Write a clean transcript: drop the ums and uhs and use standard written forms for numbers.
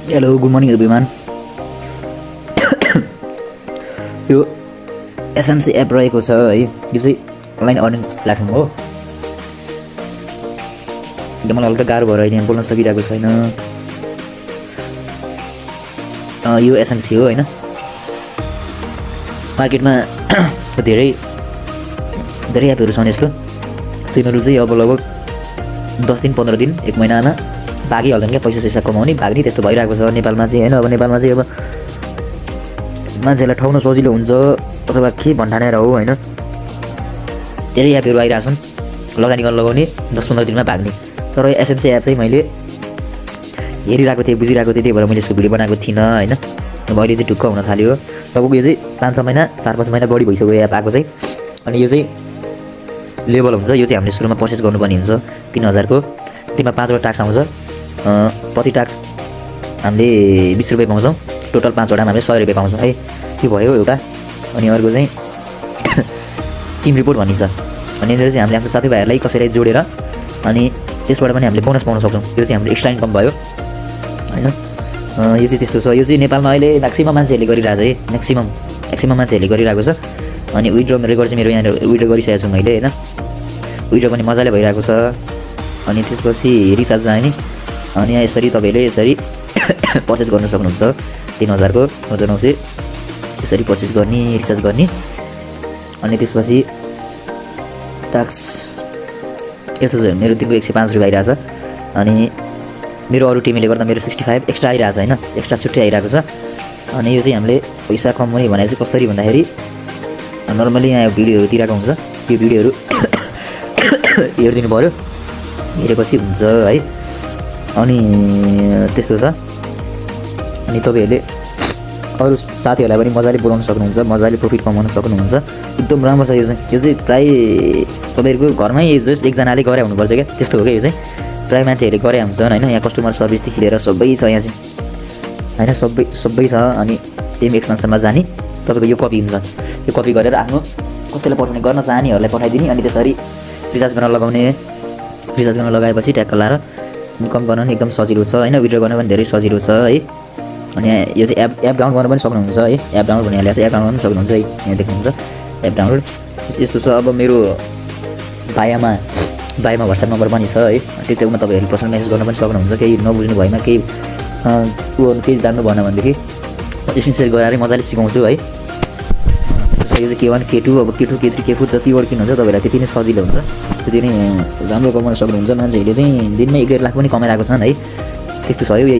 Hello good morning everyone. यो SMC app रहेको छ है, यो चाहिँ अनलाइन अर्निङ प्लेटफर्म हो। मलाई हल्का गाह्रो भएर अहिले बोल्न सकिरहेको छैन। यो एसएमसी हो होइन, मार्केटमा धेरै एपहरू छन् यसको। तिनीहरू चाहिँ अब लगभग 10 दिन 15 दिन 1 महिनामा भागिहाल्छन् क्या, पैसा कमाउने भाग्ने त्यस्तो भइरहेको छ नेपालमा चाहिँ होइन। अब नेपालमा चाहिँ अब मान्छेलाई ठाउन सजिलो हुन्छ अथवा के भन्ठानेर हो होइन, धेरै एपहरू आइरहेछन् लगानी गर्न लगाउने 10-15 दिनमा भाग्ने। तर एसएमसी एप चाहिँ मैले हेरिरहेको थिएँ, बुझिरहेको थिएँ, त्यही भएर मैले यसको भिडियो बनाएको थिइनँ होइन। अब अहिले चाहिँ ढुक्क हुन थाल्यो। लगभग यो चाहिँ 5-6 महिना 4-5 महिना बढी भइसक्यो एप आएको चाहिँ। अनि यो चाहिँ लेभल हुन्छ, यो चाहिँ हामीले सुरुमा पर्चेस गर्नुपर्ने हुन्छ 3000 को। त्यसमा 5वटा टास्क आउँछ, प्रति टास्क हामीले 20 रुपियाँ पाउँछौँ। टोटल 5वटामा हामीले 100 रुपियाँ पाउँछौँ है, त्यो भयो एउटा। अनि अर्को चाहिँ टिम रिपोर्ट भन्ने छ। अनि यहाँनिर चाहिँ हामीले आफ्नो साथीभाइहरूलाई कसैलाई जोडेर अनि त्यसबाट पनि हामीले बोनस पाउन सक्छौँ। यो चाहिँ हाम्रो एक्स्ट्रा इन्कम भयो होइन। यो चाहिँ त्यस्तो छ। यो चाहिँ नेपालमा अहिले म्याक्सिमम मान्छेहरूले गरिरहेको छ है, म्याक्सिमम मान्छेहरूले गरिरहेको छ। अनि विड्रो रेकर्ड चाहिँ मेरो यहाँनिर विड्रो गरिसकेको छु मैले होइन। विड्रो पनि मजाले भइरहेको छ। अनि त्यसपछि रिचार्ज जाने, अनि यहाँ यसरी तपाईँले यसरी पर्चेस गर्न सक्नुहुन्छ। 3000 को 9900 यसरी पर्चेस गर्ने, रिचार्ज गर्ने। अनि त्यसपछि ट्याक्स यस्तो छ, मेरो दिनको 105 रुपियाँ आइरहेछ। अनि मेरो अरू टिमले गर्दा मेरो 65 एक्स्ट्रा आइरहेछ होइन, एक्स्ट्रा छुट्टै आइरहेको छ। अनि यो चाहिँ हामीले पैसा कमाउने भने चाहिँ कसरी भन्दाखेरि नर्मली यहाँ भिडियोहरू दिइरहेको हुन्छ, त्यो भिडियोहरू हेरिदिनु पऱ्यो, हेरेपछि हुन्छ है। अनि त्यस्तो छ। अनि तपाईँहरूले अरू साथीहरूलाई पनि मजाले बोलाउन सक्नुहुन्छ, मजाले प्रफिट कमाउन सक्नुहुन्छ। एकदम राम्रो छ यो चाहिँ प्रायः तपाईँहरूको घरमै जस्ट एकजनाले गरे हुनुपर्छ क्या, त्यस्तो हो क्या। यो चाहिँ प्रायः मान्छेहरूले गरे हुन्छन् होइन। यहाँ कस्टमर सर्भिसदेखि लिएर सबै छ यहाँ चाहिँ होइन, सबै छ। अनि टिम एक्सपेन्सनमा जाने तपाईँको यो कपी हुन्छ, यो कपी गरेर आफ्नो कसैलाई पठाउने गर्न चाहनेहरूलाई पठाइदिने। अनि त्यसरी रिचार्ज गर्न लगाउने, रिचार्ज गर्न लगाएपछि ट्याक्क लाएर इन्कम गर्न पनि एकदम सजिलो छ होइन। विड्रो गर्न पनि धेरै सजिलो छ है। अनि यो चाहिँ एप डाउनलोड गर्न पनि सक्नुहुन्छ है, एप डाउनलोड भनिहालेको छ, एप डाउनलोड पनि सक्नुहुन्छ है, यहाँ देख्नुहुन्छ एप डाउनलोड यस्तो छ। अब मेरो बायोमा व्हाट्सएप नम्बर पनि छ है, टिकटकमा तपाईँहरू पर्सनल मेसेज गर्न पनि सक्नुहुन्छ। केही नबुझ्नु भएन, केही जान्नु भएन भनेदेखि स्क्रिन सेयर गराएर मजाले सिकाउँछु है। यो चाहिँ K1 K2 अब K2 K3 K4 जति वर्ड किन्नुहुन्छ तपाईँलाई त्यति नै सजिलो हुन्छ, त्यति नै राम्रो कमाउन सक्नुहुन्छ। मान्छेहरूले चाहिँ दिनमा 1-1.5 लाख पनि कमाइरहेको छन् है, त्यस्तो छ यो।